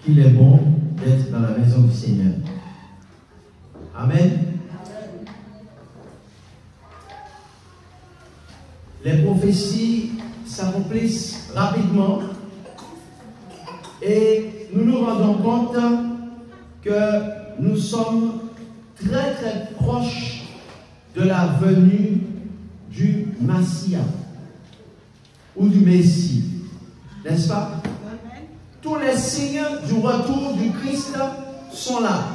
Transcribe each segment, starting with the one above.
qu'il est bon d'être dans la maison du Seigneur. Amen. Les prophéties s'accomplissent rapidement et nous nous rendons compte que nous sommes très très proches de la venue du Messie ou du Messie, n'est-ce pas? Tous les signes du retour du Christ sont là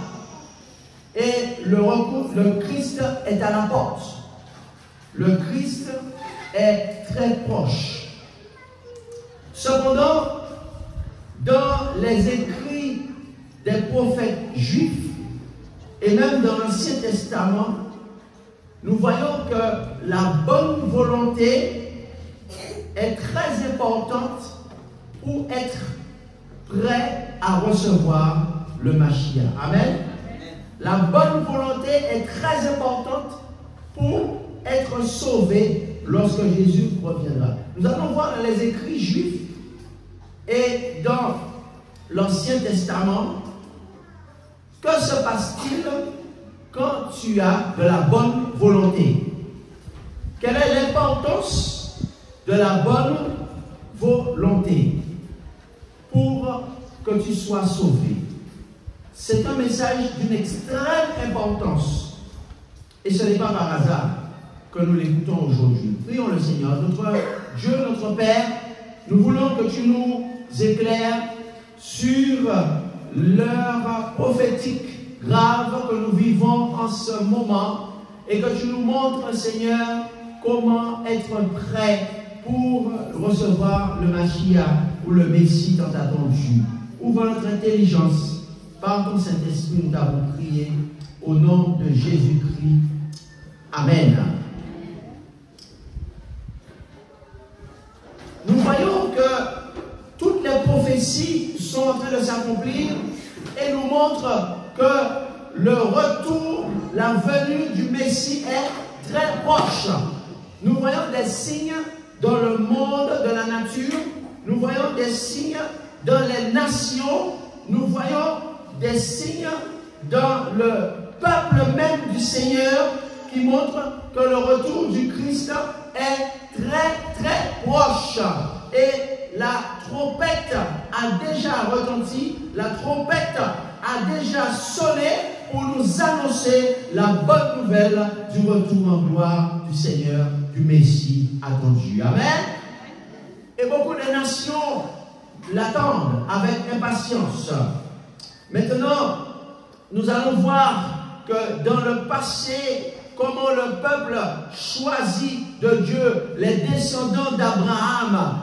et le Christ est à la porte. Le Christ est très proche. Cependant, dans les écrits des prophètes juifs et même dans l'Ancien Testament, nous voyons que la bonne volonté est très importante pour être prêt à recevoir le Mashiach. Amen. La bonne volonté est très importante pour être sauvé lorsque Jésus reviendra. Nous allons voir dans les écrits juifs et dans l'Ancien Testament, que se passe-t-il quand tu as de la bonne volonté? Quelle est l'importance de la bonne volonté pour que tu sois sauvé? C'est un message d'une extrême importance et ce n'est pas par hasard que nous l'écoutons aujourd'hui. Prions le Seigneur, notre Dieu, notre Père, nous voulons que tu nous éclaires sur l'heure prophétique grave que nous vivons en ce moment et que tu nous montres, Seigneur, comment être prêt pour recevoir le Mashiach ou le Messie tant attendu. Ouvre notre intelligence. Par ton Saint-Esprit, nous t'avons prié au nom de Jésus-Christ. Amen. Nous voyons que toutes les prophéties sont en train de s'accomplir et nous montrent que le retour, la venue du Messie est très proche. Nous voyons des signes dans le monde de la nature, nous voyons des signes dans les nations, nous voyons des signes dans le peuple même du Seigneur qui montrent que le retour du Christ est très très proche. Et la trompette a déjà retenti, la trompette a déjà sonné pour nous annoncer la bonne nouvelle du retour en gloire du Seigneur, du Messie attendu. Amen. Et beaucoup de nations l'attendent avec impatience. Maintenant, nous allons voir que dans le passé, comment le peuple choisi de Dieu, les descendants d'Abraham,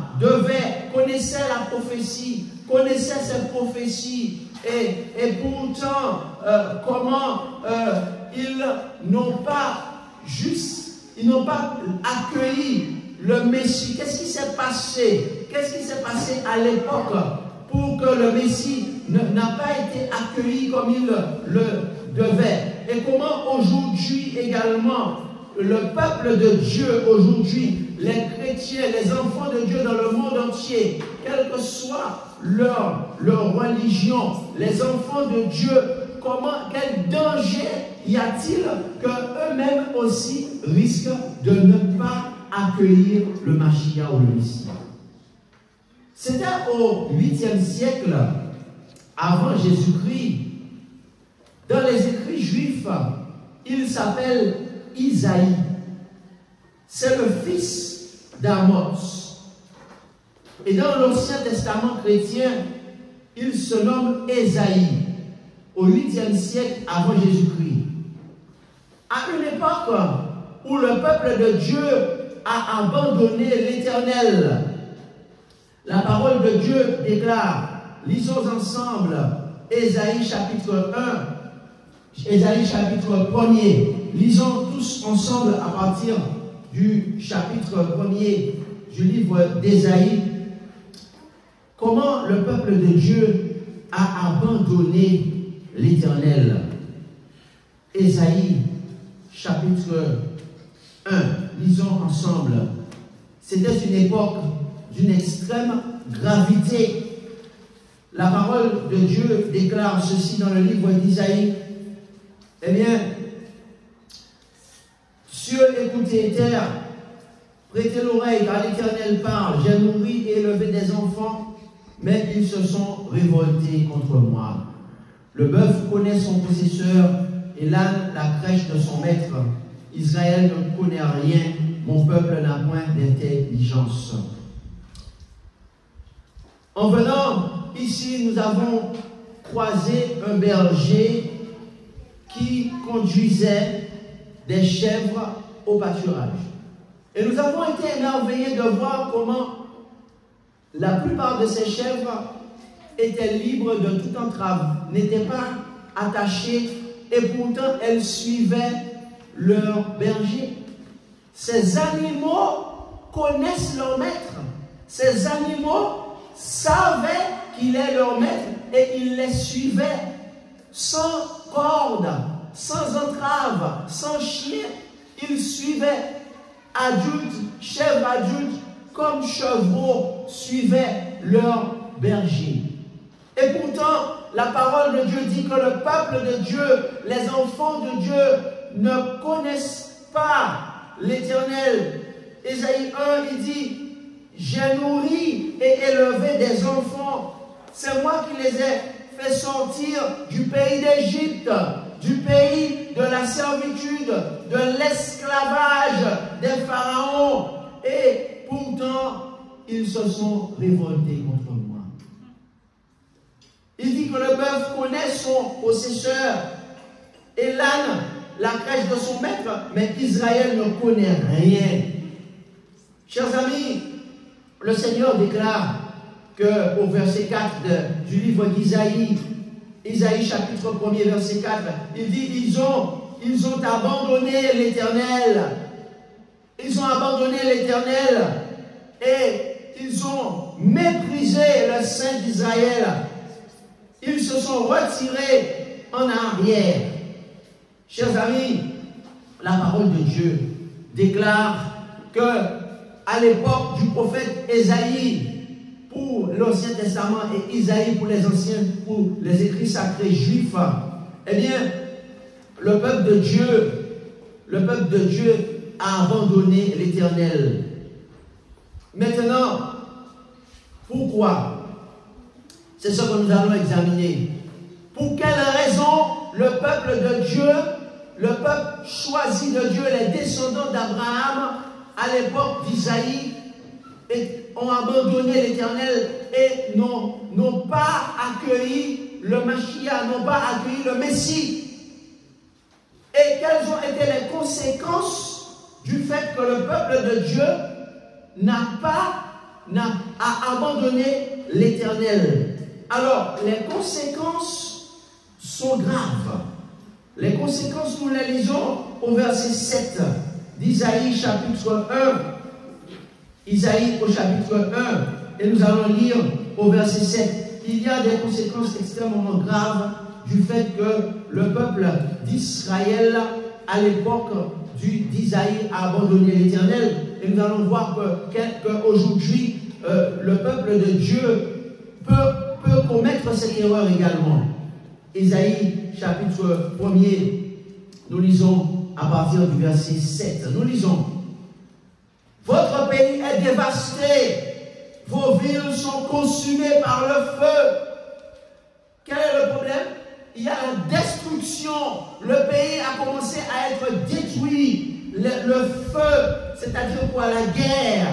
connaissaient la prophétie, connaissaient cette prophétie, et pourtant, comment ils n'ont pas accueilli le Messie. Qu'est-ce qui s'est passé? Qu'est-ce qui s'est passé à l'époque pour que le Messie n'a pas été accueilli comme il le devait? Et comment aujourd'hui également, le peuple de Dieu aujourd'hui, les chrétiens, les enfants de Dieu dans le monde entier, quelle que soit leur religion, les enfants de Dieu, quel danger y a-t-il qu'eux-mêmes aussi risquent de ne pas accueillir le Mashiach ou le Messie? C'était au 8e siècle avant Jésus-Christ. Dans les écrits juifs, il s'appelle Isaïe. C'est le fils d'Amos. Et dans l'Ancien Testament chrétien, il se nomme Ésaïe, au 8e siècle avant Jésus-Christ. À une époque où le peuple de Dieu a abandonné l'Éternel, la parole de Dieu déclare, lisons ensemble Ésaïe chapitre 1, Ésaïe chapitre 1er, lisons tous ensemble à partir du chapitre 1er du livre d'Ésaïe, comment le peuple de Dieu a abandonné l'Éternel. Ésaïe chapitre 1, lisons ensemble. C'était une époque d'une extrême gravité. la parole de Dieu déclare ceci dans le livre d'Isaïe. Eh bien, cieux, écoutez, terre, prêtez l'oreille, car l'Éternel parle. J'ai nourri et élevé des enfants, mais ils se sont révoltés contre moi. Le bœuf connaît son possesseur, et l'âne la crèche de son maître. Israël ne connaît rien, mon peuple n'a point d'intelligence. En venant ici, nous avons croisé un berger qui conduisait des chèvres au pâturage. Et nous avons été émerveillés de voir comment la plupart de ces chèvres étaient libres de toute entrave, n'étaient pas attachées, et pourtant elles suivaient leur berger. Ces animaux connaissent leur maître. Ces animaux savaient qu'il est leur maître et ils les suivaient sans corde, sans entrave, sans chien. Ils suivaient adultes, chèvres adultes, comme chevreaux suivaient leur berger. Et pourtant, la parole de Dieu dit que le peuple de Dieu, les enfants de Dieu, ne connaissent pas l'Éternel. Ésaïe 1, il dit, j'ai nourri et élevé des enfants. C'est moi qui les ai fait sortir du pays d'Égypte, du pays de la servitude, de l'esclavage des pharaons. Et pourtant, ils se sont révoltés contre moi. Il dit que le bœuf connaît son possesseur et l'âne la crèche de son maître, mais Israël ne connaît rien. Chers amis, le Seigneur déclare qu'au verset 4 du livre d'Isaïe, Isaïe chapitre 1er verset 4, il dit ils ont abandonné l'Éternel. Ils ont abandonné l'Éternel et ils ont méprisé le Saint d'Israël. Ils se sont retirés en arrière. Chers amis, la parole de Dieu déclare que à l'époque du prophète Ésaïe, pour l'Ancien Testament, et Isaïe pour les anciens, pour les écrits sacrés juifs, eh bien, le peuple de Dieu a abandonné l'Éternel. Maintenant, pourquoi? C'est ce que nous allons examiner. Pour quelle raison le peuple de Dieu, le peuple choisi de Dieu, les descendants d'Abraham, à l'époque d'Isaïe, ont abandonné l'Éternel et n'ont pas accueilli le Mashiach, n'ont pas accueilli le Messie? Et quelles ont été les conséquences du fait que le peuple de Dieu a abandonné l'Éternel? Alors, les conséquences sont graves. Les conséquences, nous les lisons au verset 7 d'Isaïe chapitre 1. Isaïe au chapitre 1, et nous allons lire au verset 7. Il y a des conséquences extrêmement graves du fait que le peuple d'Israël, à l'époque d'Isaïe, a abandonné l'Éternel. Et nous allons voir qu'aujourd'hui, le peuple de Dieu peut commettre cette erreur également. Isaïe chapitre 1er, nous lisons à partir du verset 7. Nous lisons: votre pays est dévasté, vos villes sont consumées par le feu. Quel est le problème? Il y a la destruction. Le pays a commencé à être détruit. Le feu, c'est-à-dire quoi? La guerre.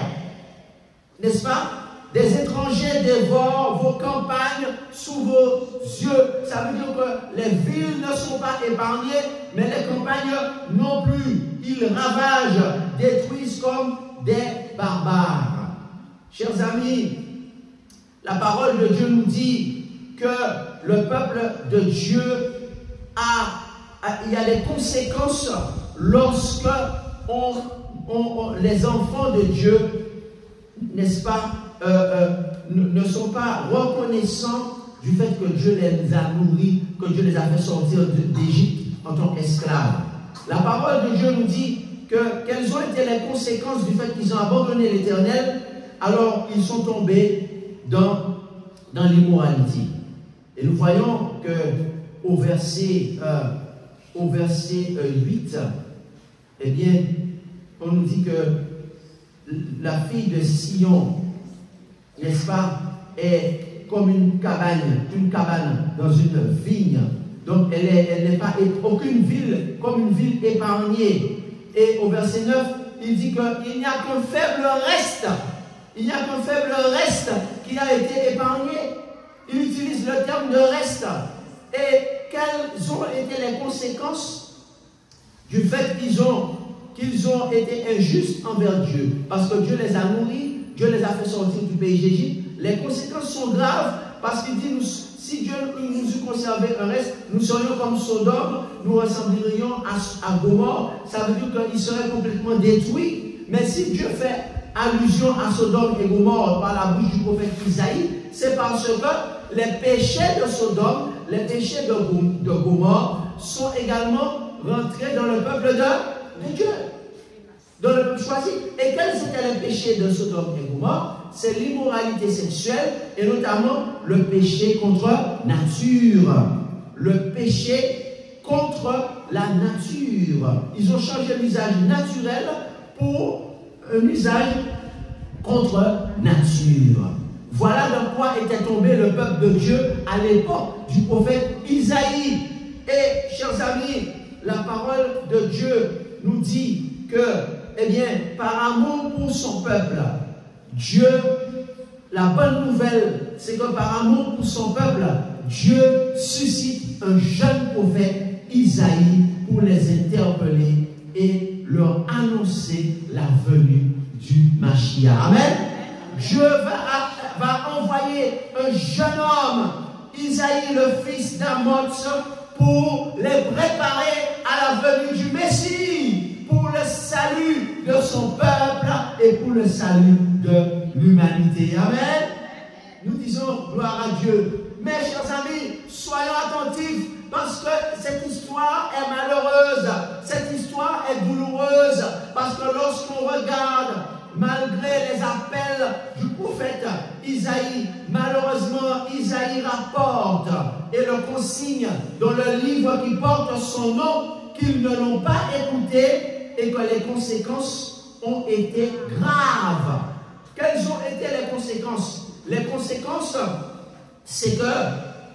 N'est-ce pas? Des étrangers dévorent vos campagnes sous vos yeux. Ça veut dire que les villes ne sont pas épargnées, mais les campagnes non plus. Ils ravagent, détruisent comme des barbares. Chers amis, la parole de Dieu nous dit que le peuple de Dieu il y a des conséquences lorsque les enfants de Dieu, n'est-ce pas, ne sont pas reconnaissants du fait que Dieu les a nourris, que Dieu les a fait sortir d'Égypte en tant qu'esclaves. La parole de Dieu nous dit quelles ont été les conséquences du fait qu'ils ont abandonné l'Éternel. Alors ils sont tombés dans dans l'immoralité. Et nous voyons que au verset 8, eh bien, on nous dit que la fille de Sion, n'est-ce pas, est comme une cabane dans une vigne. Donc elle n'est pas aucune ville comme une ville épargnée. Et au verset 9, il dit qu'il n'y a qu'un faible reste. Il n'y a qu'un faible reste qui a été épargné. Il utilise le terme de reste. Et quelles ont été les conséquences du fait qu'ils ont été injustes envers Dieu? Parce que Dieu les a nourris, Dieu les a fait sortir du pays d'Égypte. Les conséquences sont graves parce qu'il dit, si Dieu nous eût conservé un reste, nous serions comme Sodome, nous ressemblerions à Gomorrhe. Ça veut dire qu'ils seraient complètement détruits. Mais si Dieu fait allusion à Sodome et Gomorrhe par la bouche du prophète Isaïe, c'est parce que les péchés de Sodome, les péchés de Gomorrhe sont également rentrés dans le peuple de Dieu, dans le peuple choisi. Et quels étaient les péchés de Sodome et Gomorrhe? C'est l'immoralité sexuelle et notamment le péché contre nature. Le péché contre la nature. Ils ont changé l'usage naturel pour un usage contre nature. Voilà de quoi était tombé le peuple de Dieu à l'époque du prophète Isaïe. Et, chers amis, la parole de Dieu nous dit que, eh bien, par amour pour son peuple, Dieu, la bonne nouvelle, c'est que par amour pour son peuple, Dieu suscite un jeune prophète, Isaïe, pour les interpeller et leur annoncer la venue du Mashiach. Amen. Dieu va envoyer un jeune homme, Isaïe, le fils d'Amoz, pour les préparer à la venue du Messie, pour le salut de son peuple et pour le salut de l'humanité. Amen. Nous disons gloire à Dieu. Mais chers amis, soyons attentifs parce que cette histoire est malheureuse, cette histoire est douloureuse, parce que lorsqu'on regarde, malgré les appels du prophète Isaïe, malheureusement Isaïe rapporte et le consigne dans le livre qui porte son nom qu'ils ne l'ont pas écouté et que les conséquences ont été graves. Quelles ont été les conséquences? Les conséquences, c'est que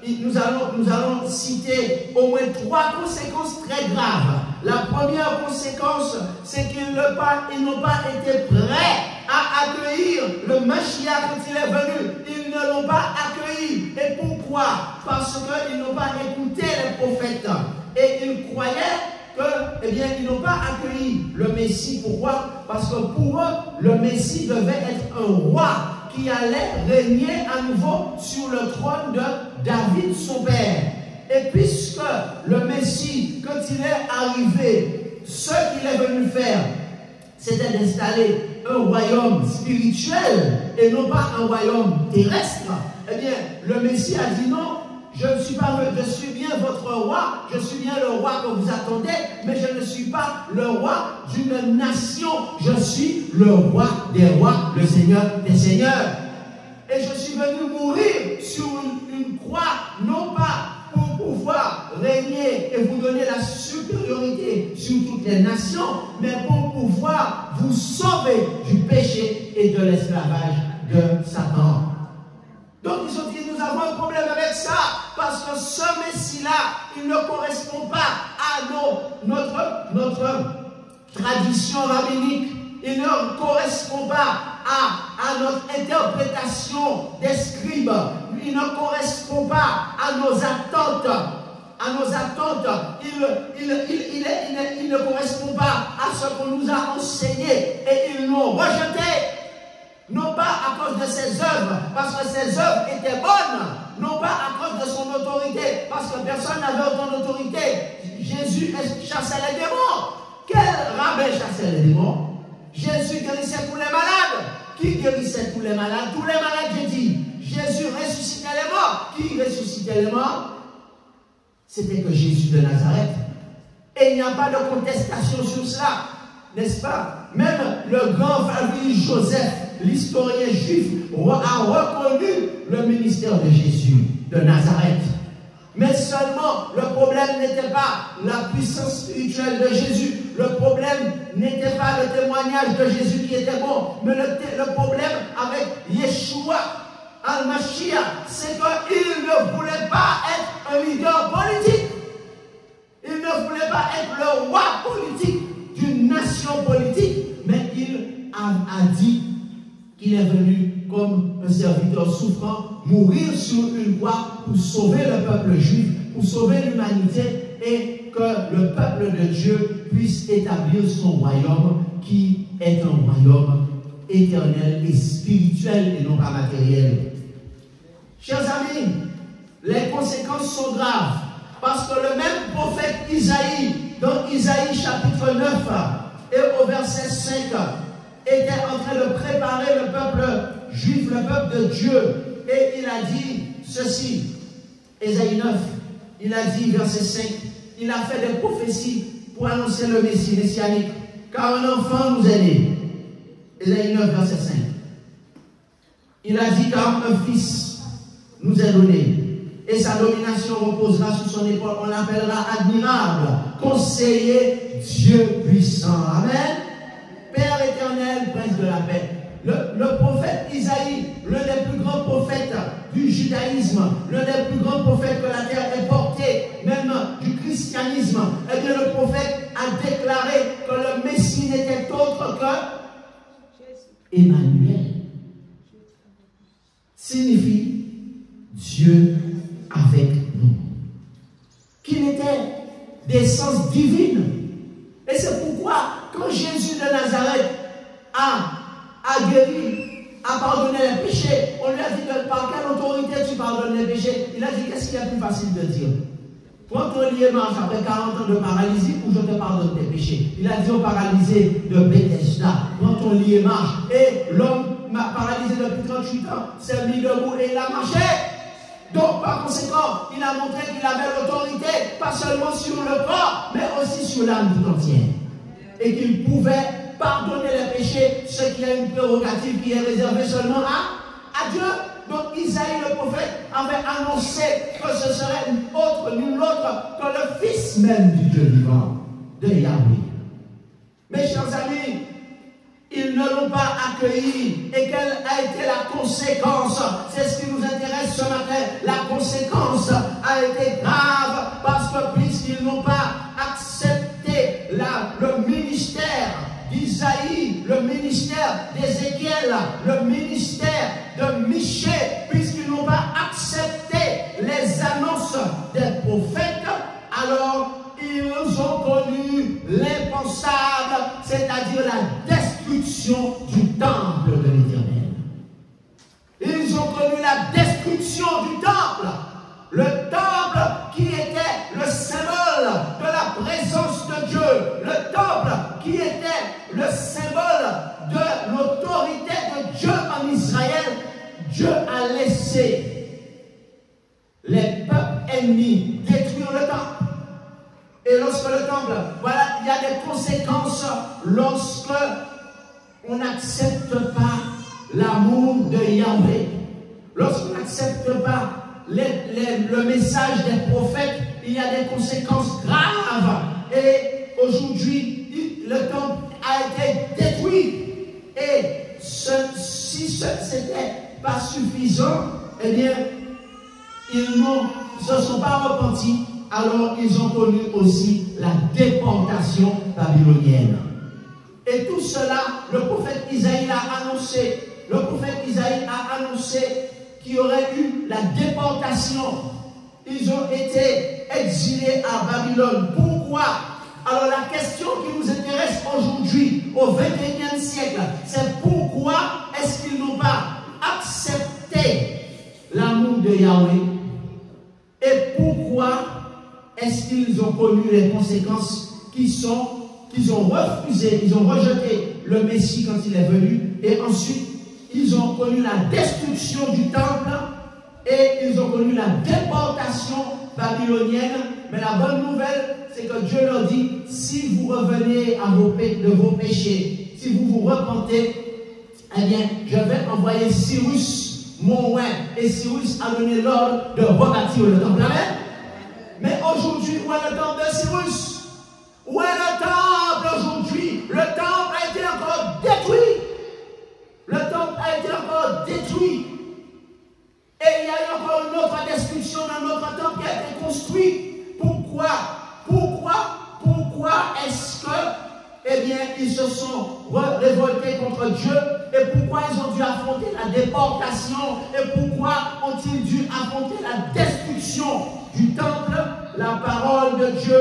nous allons citer au moins 3 conséquences très graves. La première conséquence, c'est qu'ils n'ont pas été prêts à accueillir le Mashiach quand il est venu. Ils ne l'ont pas accueilli. Et pourquoi? Parce qu'ils n'ont pas écouté les prophètes. Et ils croyaient que, eh bien, ils n'ont pas accueilli le Messie. Pourquoi? Parce que pour eux, le Messie devait être un roi qui allait régner à nouveau sur le trône de David, son père. Et puisque le Messie, quand il est arrivé, ce qu'il est venu faire, c'était d'installer un royaume spirituel et non pas un royaume terrestre, eh bien, le Messie a dit non, je suis bien votre roi, je suis bien le roi que vous attendez, mais je ne suis pas le roi d'une nation, je suis le roi des rois, le Seigneur des seigneurs. Et je suis venu mourir sur une croix, non pas pour pouvoir régner et vous donner la supériorité sur toutes les nations, mais pour pouvoir vous sauver du péché et de l'esclavage de Satan. Donc ils ont dit, nous avons un problème avec ça, parce que ce Messie-là, il ne correspond pas à notre tradition rabbinique. Il ne correspond pas à notre interprétation des scribes. Il ne correspond pas à nos attentes. Il ne correspond pas à ce qu'on nous a enseigné. Et ils l'ont rejeté. Non pas à cause de ses œuvres, parce que ses œuvres étaient bonnes. Non pas à cause de son autorité, parce que personne n'avait autant d'autorité. Jésus chassait les démons. Quel rabbin chassait les démons? Jésus guérissait tous les malades. Qui guérissait tous les malades? Tous les malades, j'ai dit. Jésus ressuscitait les morts. Qui ressuscitait les morts? C'était que Jésus de Nazareth. Et il n'y a pas de contestation sur cela. N'est-ce pas? Même le grand famille Joseph, l'historien juif a reconnu le ministère de Jésus de Nazareth. Mais seulement, le problème n'était pas la puissance spirituelle de Jésus. Le problème n'était pas le témoignage de Jésus qui était bon. Mais le problème avec Yeshua al-Mashiach, c'est qu'il ne voulait pas être un leader politique. Il ne voulait pas être le roi politique d'une nation politique. Mais il a dit qu'il est venu comme un serviteur souffrant, mourir sur une croix pour sauver le peuple juif, pour sauver l'humanité et que le peuple de Dieu puisse établir son royaume qui est un royaume éternel et spirituel et non pas matériel. Chers amis, les conséquences sont graves parce que le même prophète Isaïe, dans Isaïe chapitre 9 et au verset 5, était en train de préparer le peuple juif, le peuple de Dieu. Et il a dit ceci, Isaïe 9, il a dit, verset 5, il a fait des prophéties pour annoncer le Messie messianique, car un enfant nous est né. Isaïe 9, verset 5. Il a dit, car un fils nous est donné, et sa domination reposera sur son épaule. On l'appellera admirable, conseiller, Dieu puissant. Amen. Père éternel, prince de la paix. Le prophète Isaïe, l'un des plus grands prophètes du judaïsme, l'un des plus grands prophètes que la terre ait porté, même du christianisme, et bien le prophète a déclaré que le Messie n'était autre que Emmanuel. Signifie Dieu avec nous. Qu'il était d'essence divine. Et c'est pourquoi, quand Jésus de Nazareth a guéri, a pardonné les péchés, on lui a dit par quelle autorité tu pardonnes les péchés. Il a dit qu'est-ce qui est plus facile de dire? Prends ton lit et marche après 40 ans de paralysie ou je te pardonne tes péchés. Il a dit au paralysé de Bethesda, prends ton lit et marche. Et l'homme paralysé depuis 38 ans s'est mis debout et il a marché. Donc, par conséquent, il a montré qu'il avait l'autorité, pas seulement sur le corps, mais aussi sur l'âme tout entière. Et qu'il pouvait pardonner les péchés, ce qui est une prérogative qui est réservée seulement à Dieu. Donc, Isaïe le prophète avait annoncé que ce serait nul autre que le Fils même du Dieu vivant, de Yahweh. Mes chers amis, ils ne l'ont pas accueilli. Et quelle a été la conséquence? C'est ce qui nous intéresse ce matin. La conséquence a été grave parce que puisqu'ils n'ont pas accepté le ministère d'Isaïe, le ministère d'Ézéchiel, le ministère de Michée, puisqu'ils n'ont pas accepté les annonces des prophètes, alors ils ont connu l'impensable, c'est-à-dire la destruction du temple de l'Éternel. Ils ont connu la destruction du temple. Le temple qui était le symbole de la présence de Dieu. Le temple qui était le symbole de l'autorité de Dieu en Israël. Dieu a laissé les peuples ennemis détruire le temple. Et lorsque le temple, voilà, il y a des conséquences lorsque on n'accepte pas l'amour de Yahweh. Lorsqu'on n'accepte pas le message des prophètes, il y a des conséquences graves. Et aujourd'hui, le temple a été détruit. Et si ce n'était pas suffisant, eh bien, ils ne se sont pas repentis. Alors ils ont connu aussi la déportation babylonienne. Et tout cela, le prophète Isaïe l'a annoncé. Le prophète Isaïe a annoncé qu'il y aurait eu la déportation. Ils ont été exilés à Babylone. Pourquoi? Alors la question qui nous intéresse aujourd'hui, au XXIe siècle, c'est pourquoi est-ce qu'ils n'ont pas accepté l'amour de Yahweh? Et pourquoi est-ce qu'ils ont connu les conséquences qu'ils ont refusé, ils ont rejeté le Messie quand il est venu, et ensuite ils ont connu la destruction du temple et ils ont connu la déportation babylonienne. Mais la bonne nouvelle, c'est que Dieu leur dit, si vous revenez de vos péchés, si vous vous repentez, eh bien, je vais envoyer Cyrus, mon roi, et Cyrus a donné l'ordre de rebâtir le temple. Amen. Mais aujourd'hui, où est le temple de Cyrus? Où est le temple aujourd'hui? Le temple a été encore détruit. Le temple a été encore détruit. Et il y a eu encore une autre destruction dans notre temple qui a été construit. Pourquoi est-ce que, eh bien, ils se sont révoltés contre Dieu? Et pourquoi ils ont dû affronter la déportation? Et pourquoi ont-ils dû affronter la destruction du temple? La parole de Dieu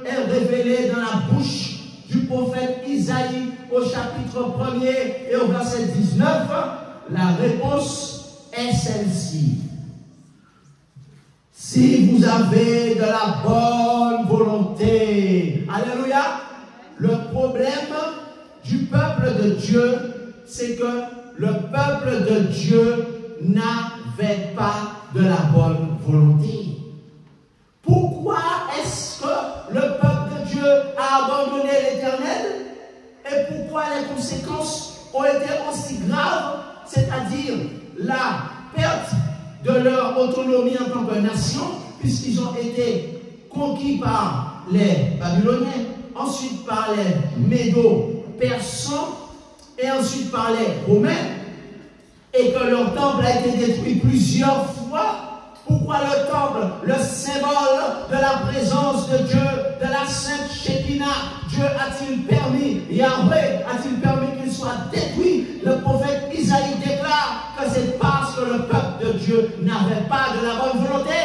est révélée dans la bouche du prophète Isaïe au chapitre 1er et au verset 19. La réponse est celle-ci. Si vous avez de la bonne volonté, alléluia, le problème du peuple de Dieu, c'est que le peuple de Dieu n'avait pas de la bonne volonté. Pourquoi est-ce que le peuple de Dieu a abandonné l'Éternel? Et pourquoi les conséquences ont été aussi graves, c'est-à-dire la perte de leur autonomie en tant que nation, puisqu'ils ont été conquis par les Babyloniens, ensuite par les Médo-Persans, et ensuite par les Romains, et que leur temple a été détruit plusieurs fois. Pourquoi le temple, le symbole de la présence de Dieu, de la sainte Shekinah, Dieu a-t-il permis, Yahweh a-t-il permis qu'il soit détruit? Le prophète Isaïe déclare que c'est parce que le peuple de Dieu n'avait pas de la bonne volonté.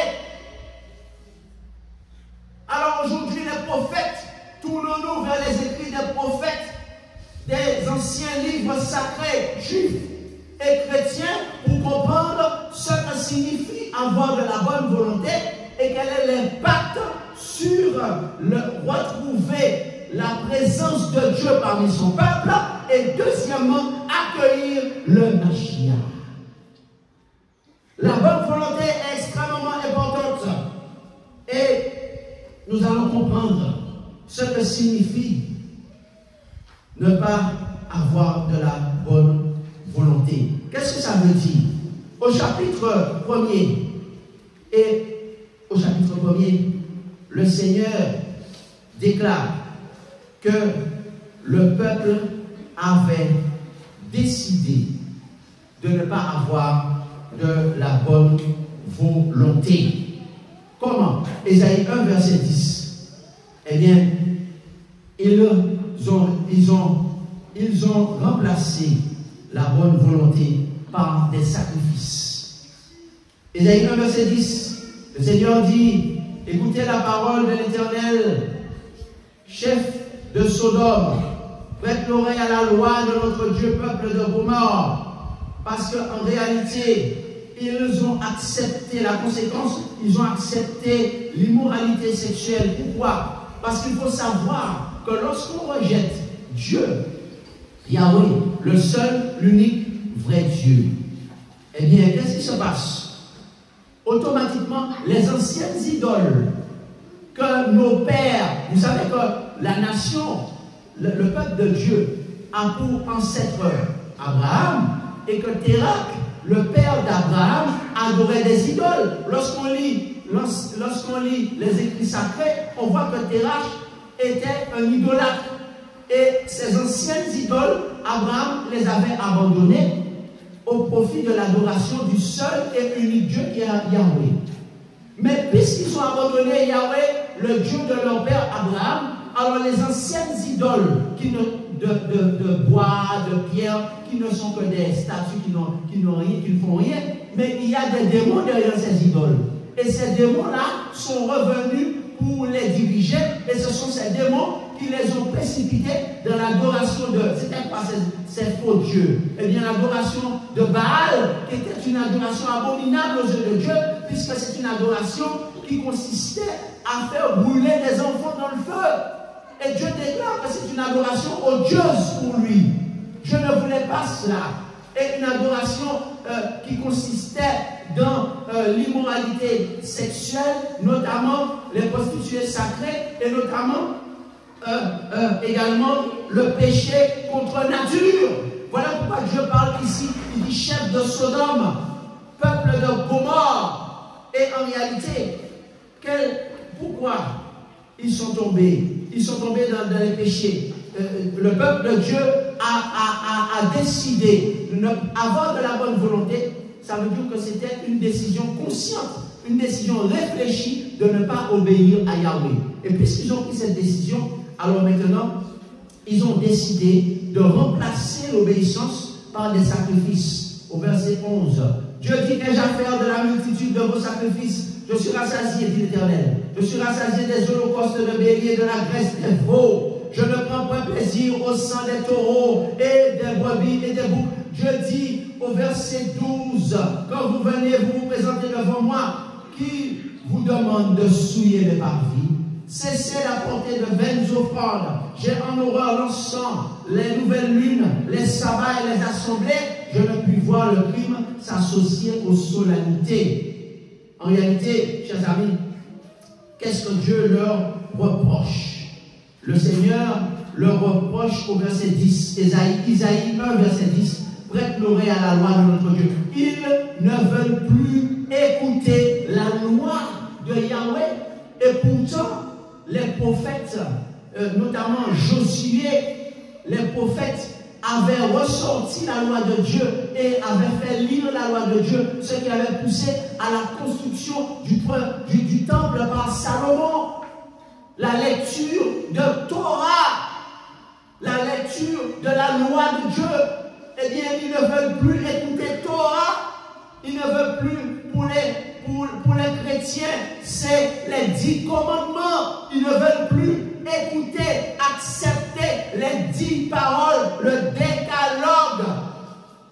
Alors aujourd'hui, les prophètes, tournons-nous vers les écrits des prophètes, des anciens livres sacrés, juifs et chrétiens, pour comprendre ce que signifie avoir de la bonne volonté et quel est l'impact sur retrouver la présence de Dieu parmi son peuple, et deuxièmement, accueillir le Mashiach. La bonne volonté est extrêmement importante et nous allons comprendre ce que signifie ne pas avoir de la bonne volonté. Qu'est-ce que ça veut dire? Au chapitre 1er, le Seigneur déclare que le peuple avait décidé de ne pas avoir de la bonne volonté. Comment? Ésaïe 1, verset 10. Eh bien, ils ont remplacé la bonne volonté par des sacrifices. Ésaïe 1, verset 10, le Seigneur dit, écoutez la parole de l'Éternel, chef de Sodome, prête l'oreille à la loi de notre Dieu, peuple de Gomorrhe, parce qu'en réalité, ils ont accepté la conséquence, ils ont accepté l'immoralité sexuelle. Pourquoi? Parce qu'il faut savoir que lorsqu'on rejette Dieu, Yahweh, le seul, l'unique, vrai Dieu, eh bien, qu'est-ce qui se passe? Automatiquement, les anciennes idoles que nos pères, vous savez que la nation, le peuple de Dieu, a pour ancêtre Abraham, et que Térak, le père d'Abraham, adorait des idoles. Lorsqu'on lit les écrits sacrés, on voit que Térak était un idolâtre. Et ces anciennes idoles, Abraham les avait abandonnées au profit de l'adoration du seul et unique Dieu qui est Yahweh. Mais puisqu'ils ont abandonné Yahweh, le Dieu de leur père Abraham, alors les anciennes idoles de bois, de pierre, qui ne sont que des statues qui ne font rien, mais il y a des démons derrière ces idoles. Et ces démons-là sont revenus pour les diriger, et ce sont ces démons qui les ont précipités dans l'adoration de... C'était quoi ces faux dieux? Eh bien, l'adoration de Baal, qui était une adoration abominable aux yeux de Dieu, puisque c'est une adoration qui consistait à faire brûler des enfants dans le feu. Et Dieu déclare que c'est une adoration odieuse pour lui. Dieu ne voulait pas cela. Et une adoration qui consistait dans l'immoralité sexuelle, notamment les prostituées sacrées, et notamment également le péché contre nature. Voilà pourquoi Dieu parle ici, il dit chef de Sodome, peuple de Gomorrhe. Et en réalité, pourquoi ils sont tombés? Ils sont tombés dans les péchés. Le peuple de Dieu a décidé avoir de la bonne volonté. Ça veut dire que c'était une décision consciente, une décision réfléchie de ne pas obéir à Yahweh. Et puisqu'ils ont pris cette décision, alors maintenant, ils ont décidé de remplacer l'obéissance par des sacrifices. Au verset 11, Dieu dit: qu'ai-je à faire de la multitude de vos sacrifices? Je suis rassasié, dit l'Éternel. Je suis rassasié des holocaustes de béliers, de la graisse des veaux. Je ne prends point plaisir au sang des taureaux et des brebis et des boucs. Dieu dit au verset 12, quand vous venez, vous vous présentez devant moi, qui vous demande de souiller mes parvis? Cessez d'apporter de vaines offrandes. J'ai en horreur l'encens, les nouvelles lunes, les sabbats et les assemblées. Je ne puis voir le crime s'associer aux solennités. En réalité, chers amis, qu'est-ce que Dieu leur reproche? Le Seigneur leur reproche au verset 10, Isaïe 1, verset 10, prête l'oreille à la loi de notre Dieu. Ils ne veulent plus écouter la loi de Yahweh. Et pourtant, les prophètes, notamment Josué, les prophètes avaient ressorti la loi de Dieu et avaient fait lire la loi de Dieu, ce qui avait poussé à la construction du temple par Salomon. La lecture de Torah, la lecture de la loi de Dieu. Eh bien, ils ne veulent plus écouter Torah, ils ne veulent plus, pour les chrétiens, c'est les 10 commandements. Ils ne veulent plus écouter, accepter les 10 paroles, le décalogue.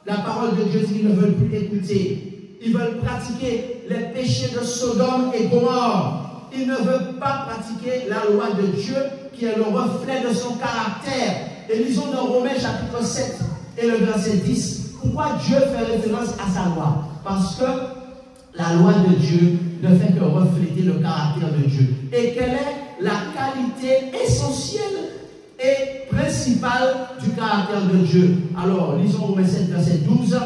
La parole de Dieu dit qu'ils ne veulent plus écouter. Ils veulent pratiquer les péchés de Sodome et Gomorrhe. Ils ne veulent pas pratiquer la loi de Dieu qui est le reflet de son caractère. Et lisons dans Romains chapitre 7 et le verset 10. Pourquoi Dieu fait référence à sa loi? Parce que la loi de Dieu ne fait que refléter le caractère de Dieu. Et quelle est la qualité essentielle et principale du caractère de Dieu? Alors, lisons Romains 7, verset 12.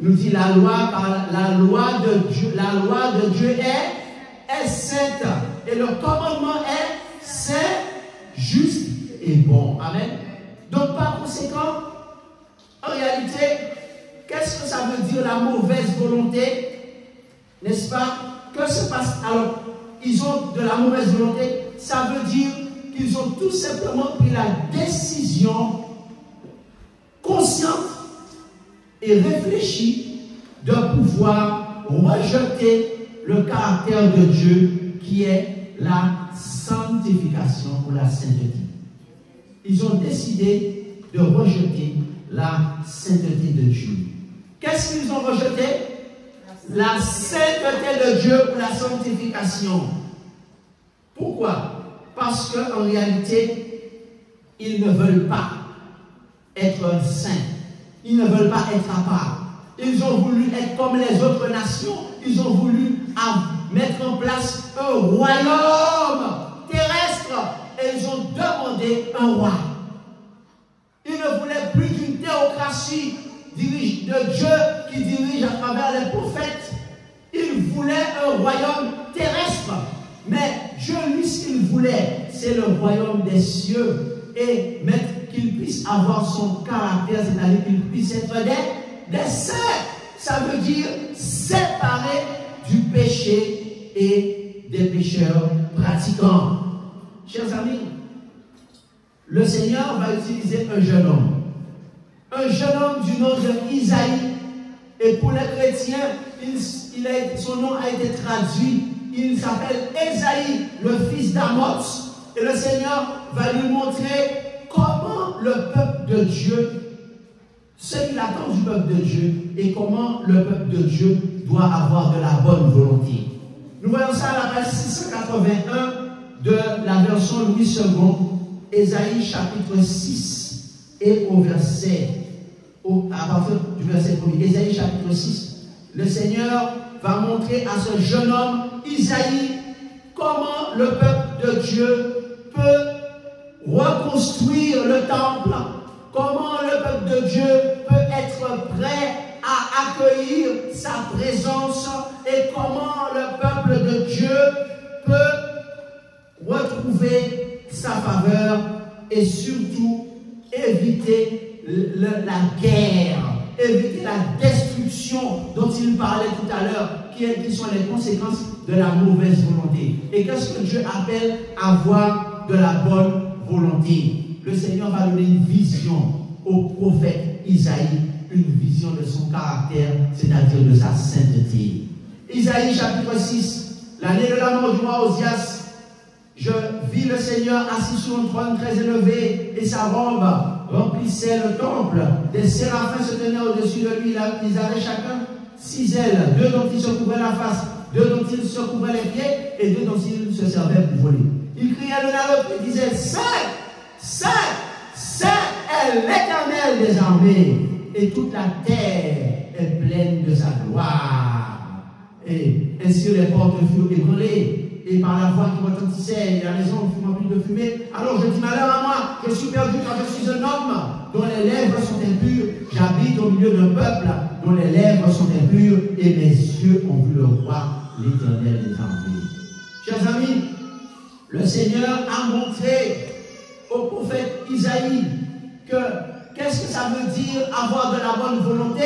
Il nous dit la loi de Dieu est sainte. Et le commandement est saint, juste et bon. Amen. Donc, par conséquent, en réalité, qu'est-ce que ça veut dire la mauvaise volonté? N'est-ce pas? Que se passe? Alors, ils ont de la mauvaise volonté. Ça veut dire qu'ils ont tout simplement pris la décision consciente et réfléchie de pouvoir rejeter le caractère de Dieu qui est la sanctification ou la sainteté. Ils ont décidé de rejeter la sainteté de Dieu. Qu'est-ce qu'ils ont rejeté? La sainteté de Dieu ou la sanctification. Pourquoi? Parce qu'en réalité, ils ne veulent pas être saints. Ils ne veulent pas être à part. Ils ont voulu être comme les autres nations. Ils ont voulu mettre en place un royaume terrestre. Et ils ont demandé un roi. Ils ne voulaient plus d'une théocratie de Dieu qui dirige à travers les prophètes. Ils voulaient un royaume terrestre. Mais Dieu, lui, ce qu'il voulait, c'est le royaume des cieux. Et qu'il puisse avoir son caractère, c'est-à-dire qu'il puisse être des saints. Ça veut dire séparé du péché et des pécheurs pratiquants. Chers amis, le Seigneur va utiliser un jeune homme. Un jeune homme du nom de Isaïe. Et pour les chrétiens, son nom a été traduit. Il s'appelle Ésaïe, le fils d'Amos. Et le Seigneur va lui montrer comment le peuple de Dieu, ce qu'il attend du peuple de Dieu, et comment le peuple de Dieu doit avoir de la bonne volonté. Nous voyons ça à la page 681 de la version Louis II, Ésaïe chapitre 6 et à partir du verset 1er, Ésaïe chapitre 6. Le Seigneur va montrer à ce jeune homme, Isaïe, comment le peuple de Dieu peut reconstruire le temple, Comment le peuple de Dieu peut être prêt à accueillir sa présence et comment le peuple de Dieu peut retrouver sa faveur et surtout éviter la guerre, éviter la destruction dont il parlait tout à l'heure, qui sont les conséquences de la mauvaise volonté. Et qu'est-ce que Dieu appelle avoir de la bonne volonté? Le Seigneur va donner une vision au prophète Isaïe, une vision de son caractère, c'est-à-dire de sa sainteté. Isaïe chapitre 6, l'année de la mort du roi Osias, je vis le Seigneur assis sur un trône très élevé et sa robe remplissait le temple. Des séraphins se tenaient au-dessus de lui, ils avaient chacun 6 ailes, 2 dont ils se couvraient la face, 2 dont ils se couvraient les pieds et 2 dont ils se servaient pour voler. Ils criaient l'un à l'autre et disaient: Saint, Saint, Saint est l'Éternel des armées, et toute la terre est pleine de sa gloire. Et ainsi les portes furent ébranlées, et par la voix qui retentissait, la maison fut remplie de fumée. Alors je dis: malheur à moi, je suis perdu car je suis un homme dont les lèvres sont impures. J'habite au milieu d'un peuple dont les lèvres sont impures, et mes yeux ont vu le roi, l'Éternel des armées. Chers amis, le Seigneur a montré au prophète Isaïe que qu'est-ce que ça veut dire avoir de la bonne volonté?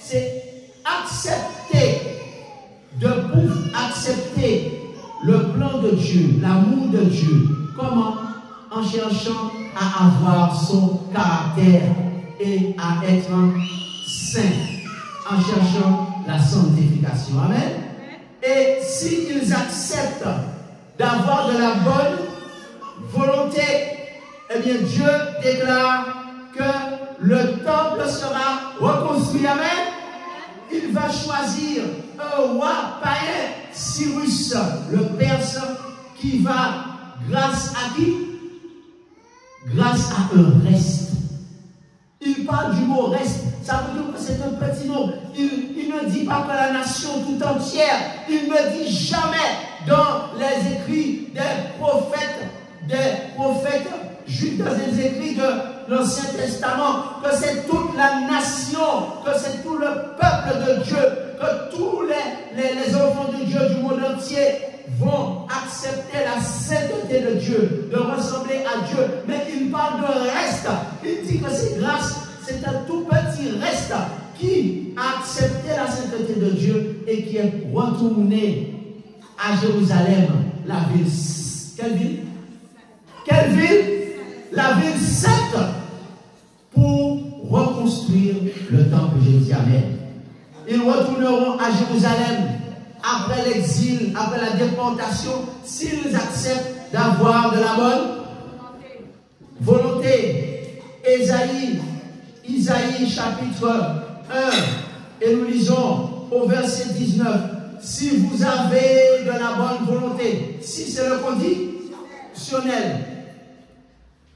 C'est accepter, accepter le plan de Dieu, l'amour de Dieu. Comment? En cherchant à avoir son caractère et à être saint, en cherchant la sanctification. Amen. Et s'ils acceptent d'avoir de la bonne volonté, eh bien Dieu déclare que le temple sera reconstruit. Amen. Il va choisir un roi païen, Cyrus, le Perse, qui va, grâce à qui? Grâce à un reste. Il parle du mot reste, ça veut dire que c'est un petit nombre. Il ne dit pas que la nation tout entière, il ne dit jamais dans les écrits des prophètes juifs, dans les écrits de l'Ancien Testament, que c'est toute la nation, que c'est tout le peuple de Dieu, que tous les enfants de Dieu du monde entier vont accepter la sainteté de Dieu, de ressembler à Dieu. Mais il parle de reste. Il dit que c'est grâce, c'est un tout petit reste qui a accepté la sainteté de Dieu et qui est retourné à Jérusalem, la ville. Quelle ville? Quelle ville? La ville sainte, pour reconstruire le temple de Jérusalem. Ils retourneront à Jérusalem après l'exil, après la déportation, s'ils acceptent d'avoir de la bonne volonté. Isaïe chapitre 1, et nous lisons au verset 19, si vous avez de la bonne volonté, si c'est le conditionnel,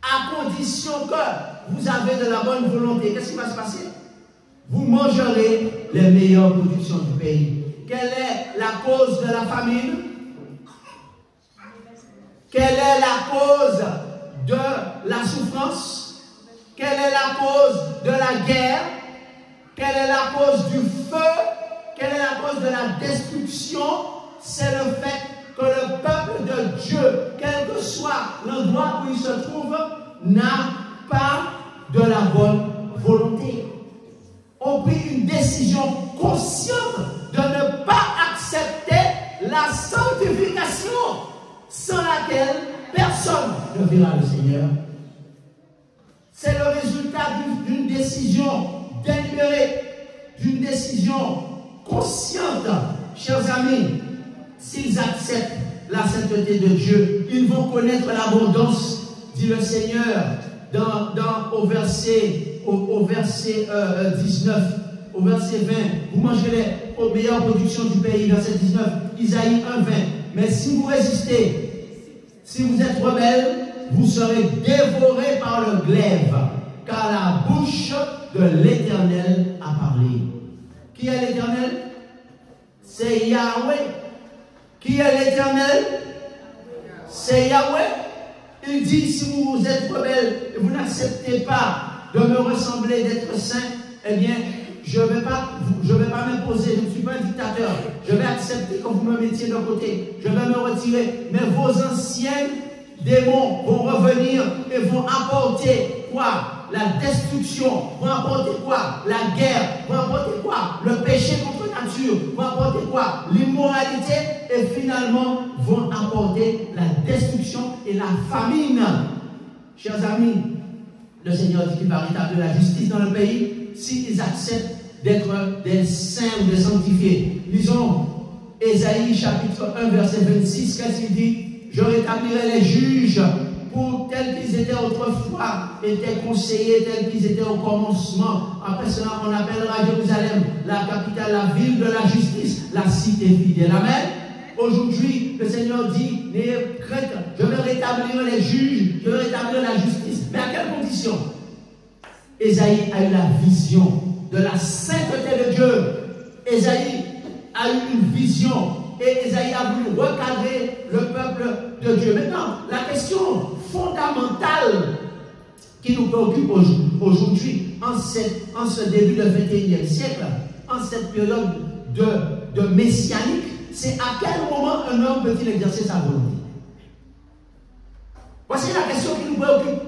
à condition que vous avez de la bonne volonté, qu'est-ce qui va se passer? Vous mangerez les meilleures productions du pays. Quelle est la cause de la famine? Quelle est la cause de la souffrance? Quelle est la cause de la guerre? Quelle est la cause du feu? Quelle est la cause de la destruction? C'est le fait que le peuple de Dieu, quel que soit l'endroit où il se trouve, n'a pas de la bonne volonté. On prit une décision consciente de ne pas accepter la sanctification sans laquelle personne ne verra le Seigneur. C'est le résultat d'une décision délibérée, d'une décision consciente. Chers amis, s'ils acceptent la sainteté de Dieu, ils vont connaître l'abondance, dit le Seigneur au verset 19, au verset 20. Vous mangerez aux meilleures productions du pays, verset 19, Isaïe 1, 20. Mais si vous résistez, si vous êtes rebelles, vous serez dévorés par le glaive, car la bouche de l'Éternel a parlé. Qui est l'Éternel? C'est Yahweh. Qui est l'Éternel? C'est Yahweh. Il dit, si vous êtes rebelles et vous n'acceptez pas de me ressembler, d'être saint, eh bien, je ne vais pas m'imposer, je ne suis pas un dictateur. Je vais accepter que vous me mettiez de côté. Je vais me retirer. Mais vos anciens démons vont revenir et vont apporter quoi? La destruction. Vont apporter quoi? La guerre. Vont apporter quoi? Le péché contre nature. Vont apporter quoi? L'immoralité. Et finalement, vont apporter la destruction et la famine. Chers amis, le Seigneur dit qu'il va rétablir la justice dans le pays s'ils acceptent d'être des saints ou des sanctifiés. Lisons Ésaïe chapitre 1 verset 26, qu'est-ce qu'il dit? Je rétablirai les juges pour tels qu'ils étaient autrefois, étaient conseillers tels qu'ils étaient au commencement. Après cela, on appellera Jérusalem la capitale, la ville de la justice, la cité fidèle. Amen. Aujourd'hui, le Seigneur dit, n'ayez crainte, je vais rétablir les juges, je vais rétablir la justice. Mais à quelles conditions? Ésaïe a eu la vision de la sainteté de Dieu. Ésaïe a eu une vision et Ésaïe a voulu recadrer le peuple de Dieu. Maintenant, la question fondamentale qui nous préoccupe aujourd'hui, en ce début du XXIe siècle, en cette période de messianique, c'est à quel moment un homme peut-il exercer sa volonté? Voici la question qui nous préoccupe.